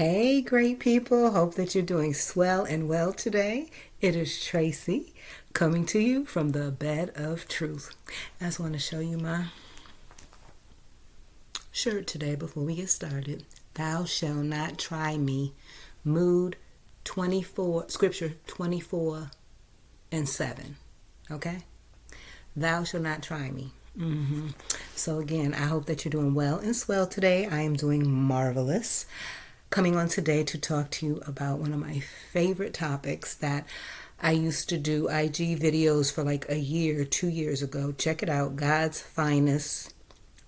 Hey, great people. Hope that you're doing swell and well today. It is Tracy coming to you from the bed of truth. I just want to show you my shirt today before we get started. Thou shalt not try me. Mood 24, scripture 24 and 7. Okay? Thou shalt not try me. So again, I hope that you're doing well and swell today. I am doing marvelous. Coming on today to talk to you about one of my favorite topics that I used to do IG videos for like a year, 2 years ago. Check it out, God's Finest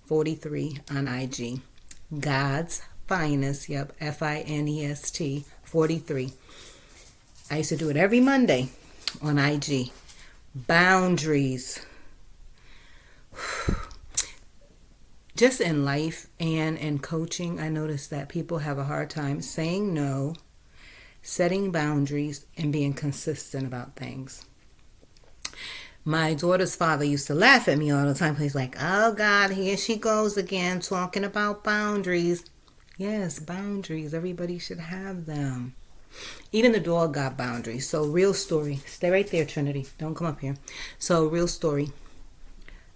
43 on IG. God's Finest, yep, Finest 43. I used to do it every Monday on IG. Boundaries. Just in life and in coaching, I noticed that people have a hard time saying no, setting boundaries, and being consistent about things. My daughter's father used to laugh at me all the time. He's like, oh God, here she goes again talking about boundaries. Yes, boundaries. Everybody should have them. Even the dog got boundaries. So real story. Stay right there, Trinity. Don't come up here. So real story.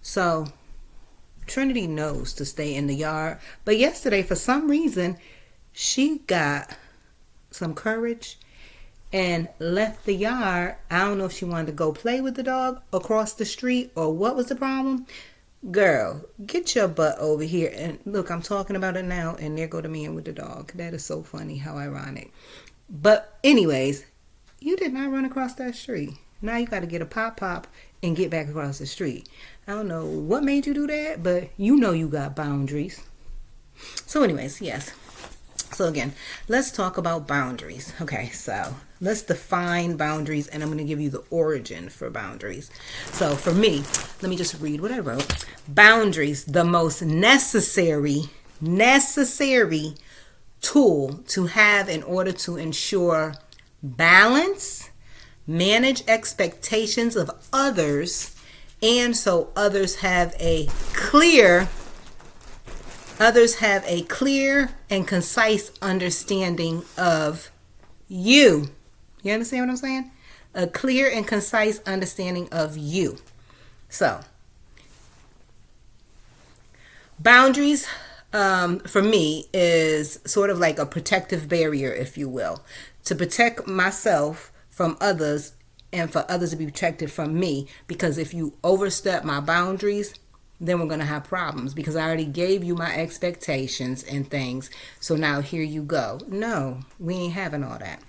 So Trinity knows to stay in the yard. But yesterday, for some reason, she got some courage and left the yard. I don't know if she wanted to go play with the dog across the street or what was the problem. Girl, get your butt over here. And look, I'm talking about it now, and there go the man with the dog. That is so funny. How ironic. But anyways, you did not run across that street. Now you got to get a pop and get back across the street. I don't know what made you do that, but you know you got boundaries. So anyways, yes. So again, let's talk about boundaries. Okay, so let's define boundaries, and I'm going to give you the origin for boundaries. So for me, let me just read what I wrote. Boundaries, the most necessary tool to have in order to ensure balance, manage expectations of others, and so others have a clear and concise understanding of you. You understand what I'm saying? A clear and concise understanding of you. So, boundaries for me is sort of like a protective barrier, if you will, to protect myself from others and for others to be protected from me. Because if you overstep my boundaries, then we're going to have problems, because I already gave you my expectations and things. So now here you go. No, we ain't having all that.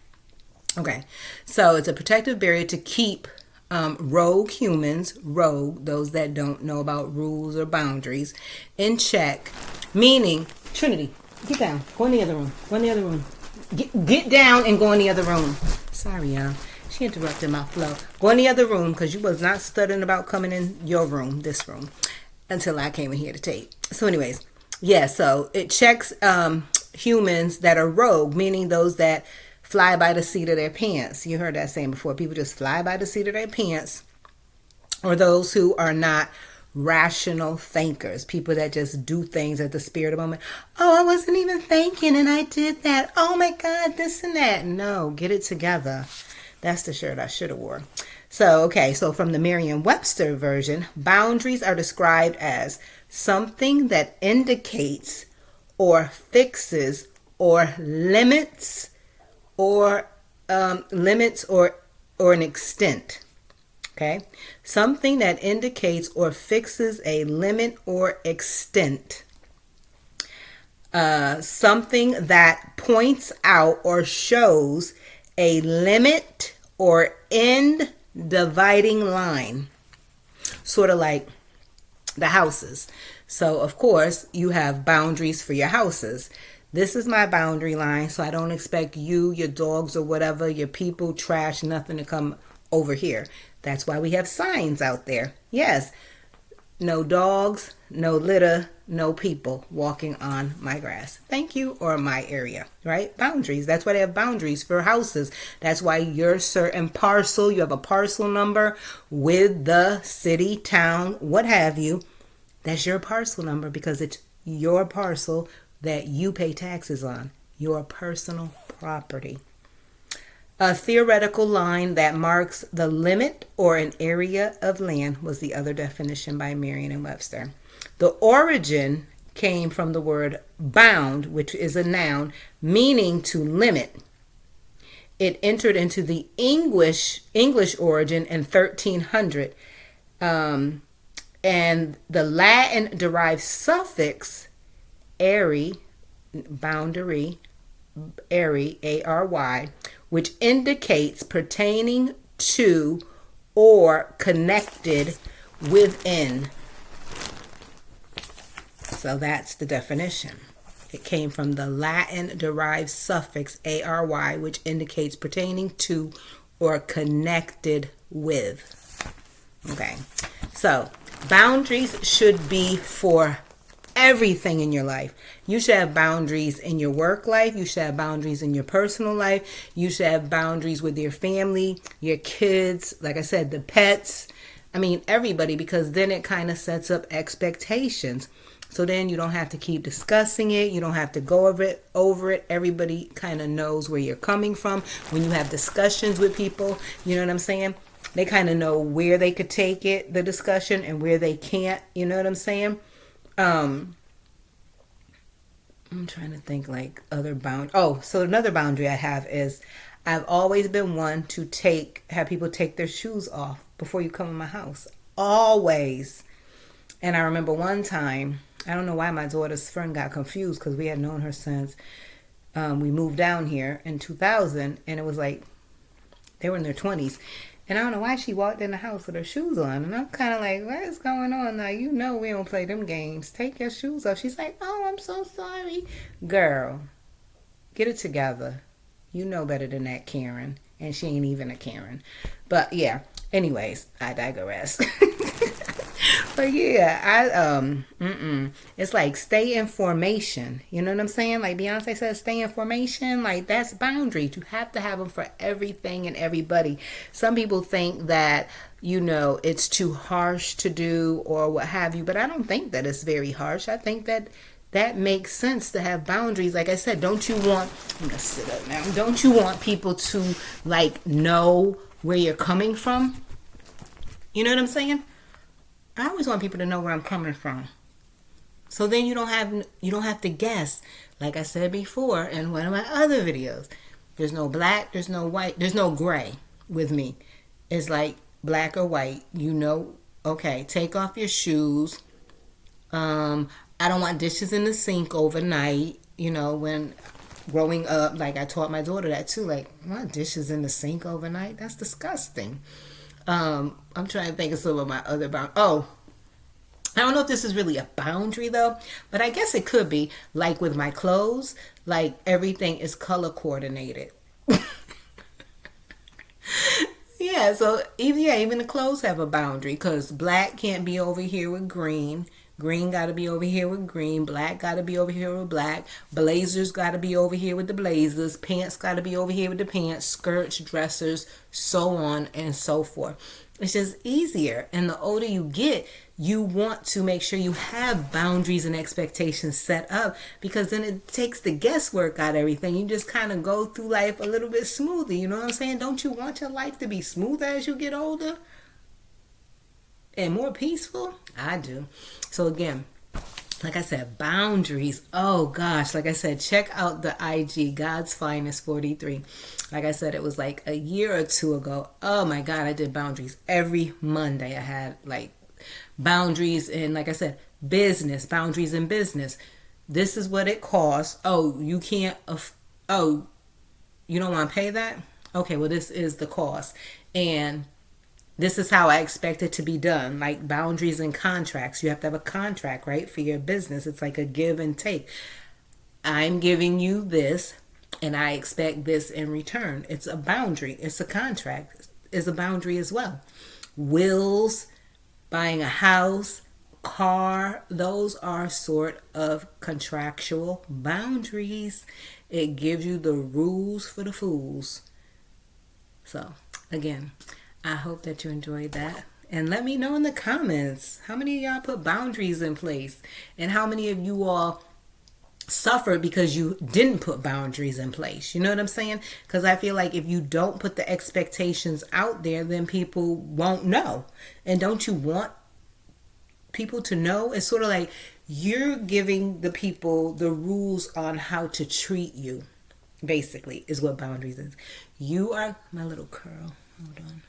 Okay, so it's a protective barrier to keep rogue humans, those that don't know about rules or boundaries, in check. Meaning, Trinity, get down. Go in the other room. Get down and go in the other room. Sorry, y'all. She interrupted my flow. Go in the other room, because you was not studying about coming in your room, this room, until I came in here to tape. So anyways, yeah, so it checks humans that are rogue, meaning those that fly by the seat of their pants. You heard that saying before. People just fly by the seat of their pants. Or those who are not rational thinkers. People that just do things at the spirit of the moment. Oh, I wasn't even thinking and I did that. Oh my God, this and that. No, get it together. That's the shirt I should have worn. So, okay, so from the Merriam-Webster version, boundaries are described as something that indicates or fixes or limits or an extent. Okay, something that indicates or fixes a limit or extent. Something that points out or shows a limit or end dividing line. Sort of like the houses. So, of course, you have boundaries for your houses. This is my boundary line, so I don't expect you, your dogs or whatever, your people, trash, nothing to come over here. That's why we have signs out there. Yes, no dogs, no litter, no people walking on my grass. Thank you, or my area, right? Boundaries. That's why they have boundaries for houses. That's why your certain parcel, you have a parcel number with the city, town, what have you. That's your parcel number because it's your parcel that you pay taxes on. your personal property. A theoretical line that marks the limit or an area of land was the other definition by Merriam-Webster. The origin came from the word bound, which is a noun, meaning to limit. It entered into the English origin in 1300, and the Latin derived suffix "ary," boundary, ary, A-R-Y, which indicates pertaining to or connected within. So that's the definition. It came from the Latin derived suffix "ary," which indicates pertaining to or connected with. Okay, so boundaries should be for everything in your life. You should have boundaries in your work life. You should have boundaries in your personal life. You should have boundaries with your family, your kids, like I said, the pets. I mean, everybody, because then it kind of sets up expectations. So then you don't have to keep discussing it. You don't have to go over it. Everybody kind of knows where you're coming from. When you have discussions with people, you know what I'm saying? They kind of know where they could take it, the discussion, and where they can't. You know what I'm saying? I'm trying to think like other bound. Oh, so another boundary I have is I've always been one to have people take their shoes off before you come in my house. Always. And I remember one time, I don't know why my daughter's friend got confused because we had known her since we moved down here in 2000, and it was like they were in their 20s. And I don't know why she walked in the house with her shoes on. And I'm kind of like, what is going on? Now, you know we don't play them games. Take your shoes off. She's like, oh, I'm so sorry. Girl, get it together. You know better than that, Karen. And she ain't even a Karen. But yeah, anyways, I digress. But yeah, it's like stay in formation. You know what I'm saying? Like Beyonce says, stay in formation. Like that's boundaries. You have to have them for everything and everybody. Some people think that, you know, it's too harsh to do or what have you. But I don't think that it's very harsh. I think that makes sense to have boundaries. Like I said, I'm gonna sit up now. Don't you want people to like know where you're coming from? You know what I'm saying? I always want people to know where I'm coming from. So then you don't have to guess. Like I said before in one of my other videos, there's no black, there's no white, there's no gray with me. It's like black or white. You know, okay, take off your shoes. I don't want dishes in the sink overnight. You know, when growing up, like I taught my daughter that too. Like, I want dishes in the sink overnight? That's disgusting. I'm trying to think of some of my other boundaries. Oh, I don't know if this is really a boundary though, but I guess it could be. Like with my clothes, like everything is color coordinated. Yeah, so even the clothes have a boundary because black can't be over here with green. Green got to be over here with green. Black got to be over here with black. Blazers got to be over here with the blazers. Pants got to be over here with the pants. Skirts, dressers, so on and so forth. It's just easier. And the older you get, you want to make sure you have boundaries and expectations set up because then it takes the guesswork out of everything. You just kind of go through life a little bit smoother. You know what I'm saying? Don't you want your life to be smoother as you get older? And more peaceful? I do. So again, like I said, boundaries. Oh gosh, like I said, check out the IG God's Finest 43. Like I said, it was like a year or two ago. Oh my God, I did boundaries every Monday. I had like boundaries in, like I said, business, boundaries in business. This is what it costs. Oh, you can't, oh, you don't want to pay that? Okay, well, this is the cost. And this is how I expect it to be done. Like boundaries and contracts. You have to have a contract, right? For your business. It's like a give and take. I'm giving you this and I expect this in return. It's a boundary. It's a contract. It's a boundary as well. Wills, buying a house, car, those are sort of contractual boundaries. It gives you the rules for the fools. So, again, I hope that you enjoyed that. And let me know in the comments, how many of y'all put boundaries in place? And how many of you all suffer because you didn't put boundaries in place. You know what I'm saying? Because I feel like if you don't put the expectations out there, then people won't know. And don't you want people to know? It's sort of like you're giving the people the rules on how to treat you, basically, is what boundaries is. You are my little curl. Hold on.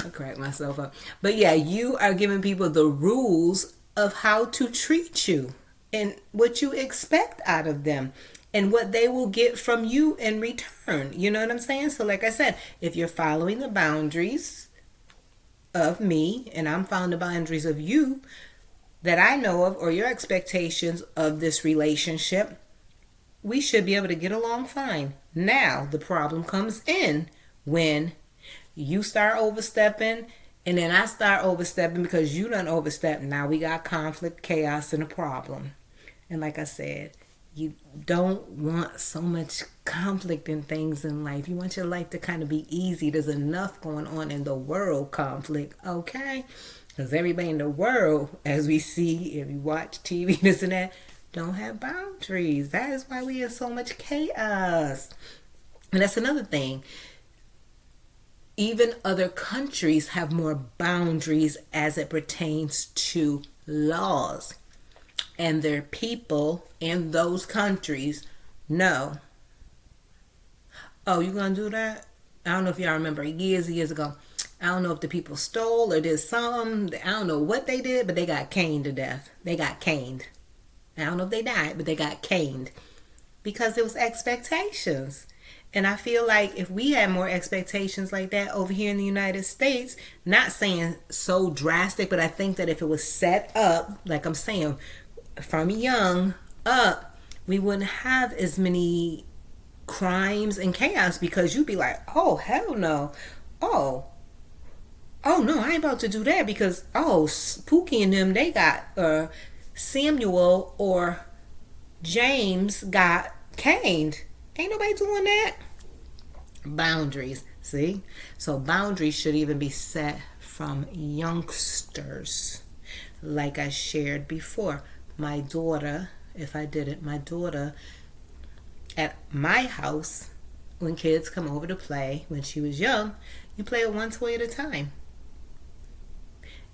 I crack myself up. But yeah, you are giving people the rules of how to treat you and what you expect out of them and what they will get from you in return. You know what I'm saying? So like I said, if you're following the boundaries of me and I'm following the boundaries of you that I know of, or your expectations of this relationship, we should be able to get along fine. Now the problem comes in when you start overstepping and then I start overstepping because you done overstep. Now we got conflict, chaos, and a problem. And like I said, you don't want so much conflict in things in life. You want your life to kind of be easy. There's enough going on in the world conflict, okay? Because everybody in the world, as we see, if you watch TV, this and that, don't have boundaries. That is why we have so much chaos. And that's another thing. Even other countries have more boundaries as it pertains to laws. And their people in those countries know, oh, you gonna do that? I don't know if y'all remember years and years ago. I don't know if the people stole or did something. I don't know what they did, but they got caned to death. They got caned. I don't know if they died, but they got caned. Because it was expectations. And I feel like if we had more expectations like that over here in the United States, not saying so drastic, but I think that if it was set up, like I'm saying, from young up, we wouldn't have as many crimes and chaos because you'd be like, oh, hell no. Oh no, I ain't about to do that because, oh, Pookie and them, they got Samuel or James got caned. Ain't nobody doing that. Boundaries, see? So boundaries should even be set from youngsters. Like I shared before, my daughter, if I didn't, my daughter at my house, when kids come over to play, when she was young, you play with one toy at a time.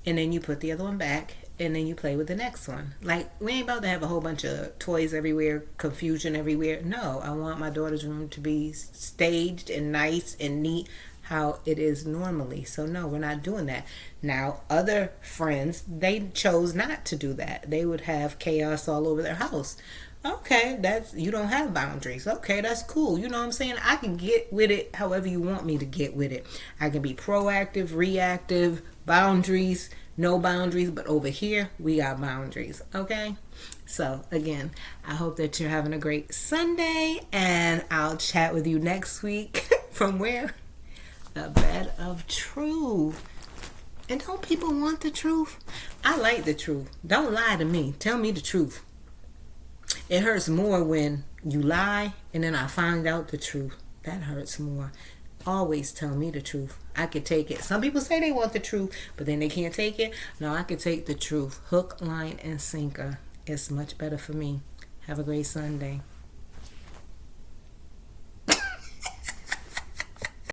And then you put the other one back and then you play with the next one. Like, we ain't about to have a whole bunch of toys everywhere, confusion everywhere. No, I want my daughter's room to be staged and nice and neat how it is normally. So no, we're not doing that. Now, other friends, they chose not to do that. They would have chaos all over their house. Okay, you don't have boundaries. Okay, that's cool. You know what I'm saying? I can get with it however you want me to get with it. I can be proactive, reactive, boundaries, no boundaries, but over here we got boundaries. Okay, so again, I hope that you're having a great Sunday, and I'll chat with you next week. From where? The Bed of Truth. And don't people want the truth? I like the truth. Don't lie to me. Tell me the truth. It hurts more when you lie and then I find out the truth. That hurts more. Always tell me the truth. I could take it. Some people say they want the truth, but then they can't take it. No, I could take the truth. Hook, line, and sinker. It's much better for me. Have a great Sunday.